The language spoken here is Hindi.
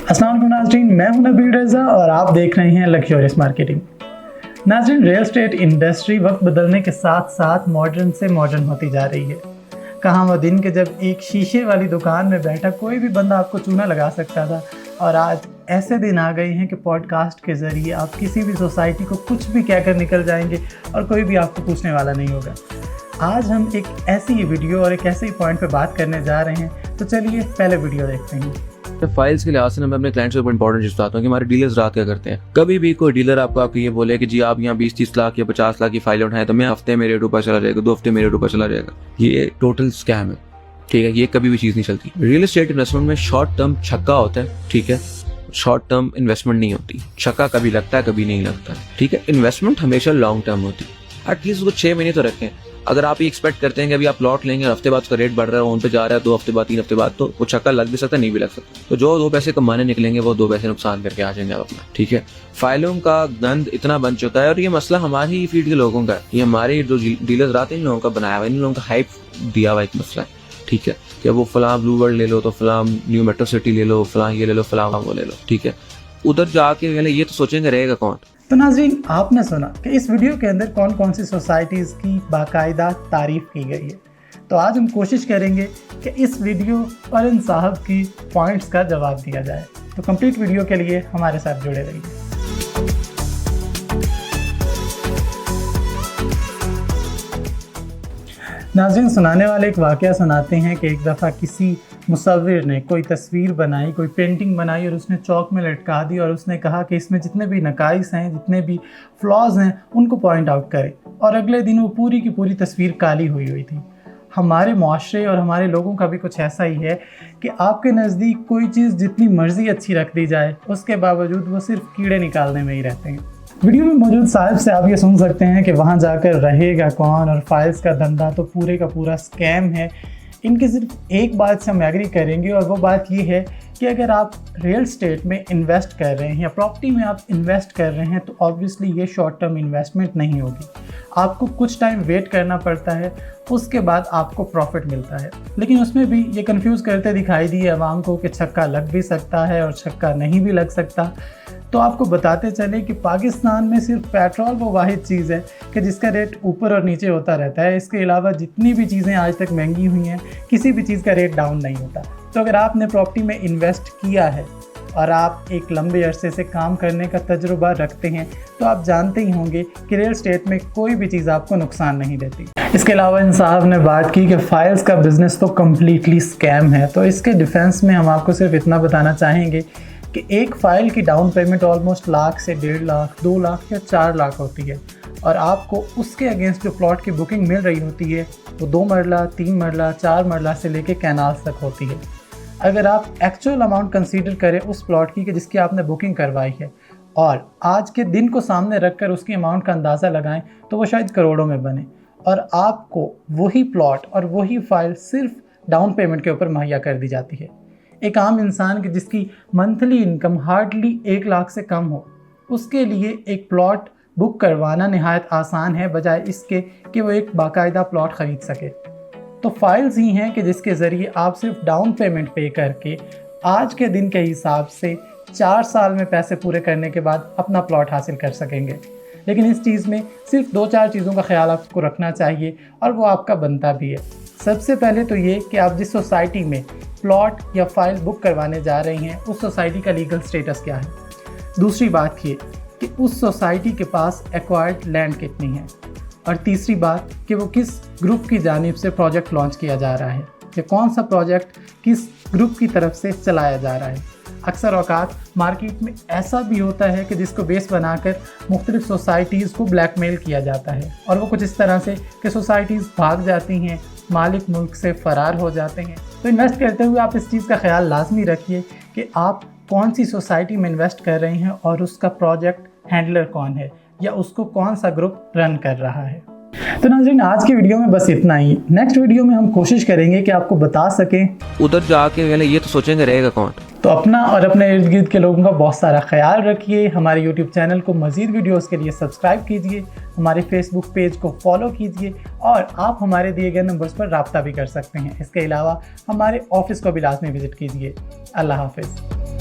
अस्सलाम वालेकुम नाज़रीन, मैं हूं नबील रज़ा और आप देख रहे हैं लक्ज़रियस मार्केटिंग। नाज़रीन, रियल एस्टेट इंडस्ट्री वक्त बदलने के साथ साथ मॉडर्न से मॉडर्न होती जा रही है। कहाँ वो दिन के जब एक शीशे वाली दुकान में बैठा कोई भी बंदा आपको चूना लगा सकता था, और आज ऐसे दिन आ गए हैं कि पॉडकास्ट के ज़रिए आप किसी भी सोसाइटी को कुछ भी कहकर निकल जाएंगे और कोई भी आपको पूछने वाला नहीं होगा। आज हम एक ऐसी वीडियो और एक ऐसे ही पॉइंट पे बात करने जा रहे हैं, तो चलिए पहले वीडियो देखते हैं। फाइल्स के लिहाज से मैं अपने क्लाइंट्स को इंपॉर्टेंट चीज़ बताता हूँ कि हमारे डीलर्स रात क्या करते हैं। कभी भी कोई डीलर आपको ये बोले कि जी आप यहाँ 20-30 लाख या 50 लाख की फाइल उठाएं तो मैं हफ्ते में रेट ऊपर चला जाएगा, 2 हफ्ते में रेट ऊपर चला जाएगा, ये टोटल स्कैम है। ठीक है, ये कभी भी चीज़ नहीं चलती। रियल एस्टेट इन्वेस्टमेंट में शॉर्ट टर्म छक्का होता है, ठीक है, शॉर्ट टर्म इन्वेस्टमेंट नहीं होती। छक्का कभी लगता है, कभी नहीं लगता। ठीक है, इन्वेस्टमेंट हमेशा लॉन्ग टर्म होती है। एटलीस्ट उसको 6 महीने तो रखें। अगर आप ये एक्सपेक्ट करते हैं कि अभी आप प्लॉट लेंगे, हफ्ते बाद उसका रेट बढ़ रहा है, उन पे जा रहा है, 2 हफ्ते बाद 3 हफ्ते बाद, तो वो छक्का लग भी सकता है, नहीं भी लग सकता। तो जो 2 पैसे कमाने निकलेंगे वो 2 पैसे नुकसान करके आ जाएंगे आप अपना। ठीक है, फाइलों का गंद इतना बन चुका है और ये मसला हमारी ही फील्ड के लोगों का है। ये हमारे जो डीलर्स आते हैं इन लोगों का बनाया हुआ, इन लोगों का हाइप दिया हुआ एक मसला है। ठीक है, कि वो फलां ब्लू वर्ल्ड ले लो, तो फलां न्यू मेट्रो सिटी ले लो, फलां ये ले लो, फलां वो ले लो। ठीक है, उधर जाके पहले ये तो सोचेंगे रहेगा कौन। तो नाज़रीन, आपने सुना कि इस वीडियो के अंदर कौन कौन सी सोसाइटीज़ की बाकायदा तारीफ़ की गई है। तो आज हम कोशिश करेंगे कि इस वीडियो और इन साहब की पॉइंट्स का जवाब दिया जाए। तो कंप्लीट वीडियो के लिए हमारे साथ जुड़े रहिए। नाज़रीन, सुनाने वाले एक वाक़या सुनाते हैं कि एक दफ़ा किसी मुसव्विर ने कोई तस्वीर बनाई, कोई पेंटिंग बनाई और उसने चौक में लटका दी और उसने कहा कि इसमें जितने भी नकाइस हैं, जितने भी फ्लॉज हैं, उनको पॉइंट आउट करें। और अगले दिन वो पूरी की पूरी तस्वीर काली हुई हुई थी। हमारे माशरे और हमारे लोगों का भी कुछ ऐसा ही है कि आपके नज़दीक कोई चीज़ जितनी मर्ज़ी अच्छी रख दी जाए, उसके बावजूद वो सिर्फ कीड़े निकालने में ही रहते हैं। वीडियो में मौजूद साहिब से आप ये सुन सकते हैं कि वहाँ जाकर रहेगा कौन और फाइल्स का धंधा तो पूरे का पूरा स्कैम है। इनकी सिर्फ एक बात से हम एग्री करेंगे और वो बात ये है कि अगर आप रियल एस्टेट में इन्वेस्ट कर रहे हैं या प्रॉपर्टी में आप इन्वेस्ट कर रहे हैं तो ऑब्वियसली ये शॉर्ट टर्म इन्वेस्टमेंट नहीं होगी। आपको कुछ टाइम वेट करना पड़ता है, उसके बाद आपको प्रॉफिट मिलता है। लेकिन उसमें भी ये कंफ्यूज करते दिखाई दिए आवाम को कि छक्का लग भी सकता है और छक्का नहीं भी लग सकता। तो आपको बताते चले कि पाकिस्तान में सिर्फ पेट्रोल वो वाहिद चीज़ है कि जिसका रेट ऊपर और नीचे होता रहता है। इसके अलावा जितनी भी चीज़ें आज तक महंगी हुई हैं, किसी भी चीज़ का रेट डाउन नहीं होता। तो अगर आपने प्रॉपर्टी में इन्वेस्ट किया है और आप एक लंबे अरसे से काम करने का तजुर्बा रखते हैं तो आप जानते ही होंगे कि रियल एस्टेट में कोई भी चीज़ आपको नुकसान नहीं देती। इसके अलावा इन साहब ने बात की कि फाइल्स का बिज़नेस तो कम्प्लीटली स्कैम है। तो इसके डिफेंस में हम आपको सिर्फ इतना बताना चाहेंगे कि एक फ़ाइल की डाउन पेमेंट ऑलमोस्ट लाख से 1.5 लाख, 2 लाख या 4 लाख होती है और आपको उसके अगेंस्ट जो प्लॉट की बुकिंग मिल रही होती है वो 2 मरला, 3 मरला, 4 मरला से लेके कैनाल्स तक होती है। अगर आप एक्चुअल अमाउंट कंसीडर करें उस प्लॉट की कि जिसकी आपने बुकिंग करवाई है और आज के दिन को सामने रखकर उसकी अमाउंट का अंदाज़ा लगाएं तो वो शायद करोड़ों में बने और आपको वही प्लॉट और वही फाइल सिर्फ डाउन पेमेंट के ऊपर मुहैया कर दी जाती है। एक आम इंसान की जिसकी मंथली इनकम हार्डली 1 लाख से कम हो, उसके लिए एक प्लॉट बुक करवाना नहायत आसान है बजाय इसके कि वो एक बाकायदा प्लॉट ख़रीद सके। तो फाइल्स ही हैं कि जिसके ज़रिए आप सिर्फ डाउन पेमेंट पे करके आज के दिन के हिसाब से 4 साल में पैसे पूरे करने के बाद अपना प्लॉट हासिल कर सकेंगे। लेकिन इस चीज़ में सिर्फ 2-4 चीज़ों का ख्याल आपको रखना चाहिए और वो आपका बनता भी है। सबसे पहले तो ये कि आप जिस सोसाइटी में प्लॉट या फाइल बुक करवाने जा रहे हैं उस सोसाइटी का लीगल स्टेटस क्या है। दूसरी बात ये कि उस सोसाइटी के पास एक्वायर्ड लैंड कितनी है। और तीसरी बात कि वो किस ग्रुप की जानिब से प्रोजेक्ट लॉन्च किया जा रहा है कि कौन सा प्रोजेक्ट किस ग्रुप की तरफ से चलाया जा रहा है। अक्सर औकात मार्केट में ऐसा भी होता है कि जिसको बेस बनाकर मुख्तलिफ सोसाइटीज़ को ब्लैकमेल किया जाता है और वो कुछ इस तरह से कि सोसाइटीज़ भाग जाती हैं, मालिक मुल्क से फ़रार हो जाते हैं। तो इन्वेस्ट करते हुए आप इस चीज़ का ख्याल लाजमी रखिए कि आप कौन सी सोसाइटी में इन्वेस्ट कर रहे हैं और उसका प्रोजेक्ट हैंडलर कौन है या उसको कौन सा ग्रुप रन कर रहा है। तो नाज़रीन, आज की वीडियो में बस इतना ही। नेक्स्ट वीडियो में हम कोशिश करेंगे कि आपको बता सकें उधर जाके पहले ये तो सोचेंगे रहेगा कौन। तो अपना और अपने इर्द गिर्द के लोगों का बहुत सारा ख्याल रखिए। हमारे YouTube चैनल को मज़ीद वीडियोस के लिए सब्सक्राइब कीजिए, हमारे Facebook पेज को फॉलो कीजिए और आप हमारे दिए गए नंबर्स पर रब्ता भी कर सकते हैं। इसके अलावा हमारे ऑफिस को भी लाजमी विज़िट कीजिए। अल्लाह हाफ़िज़।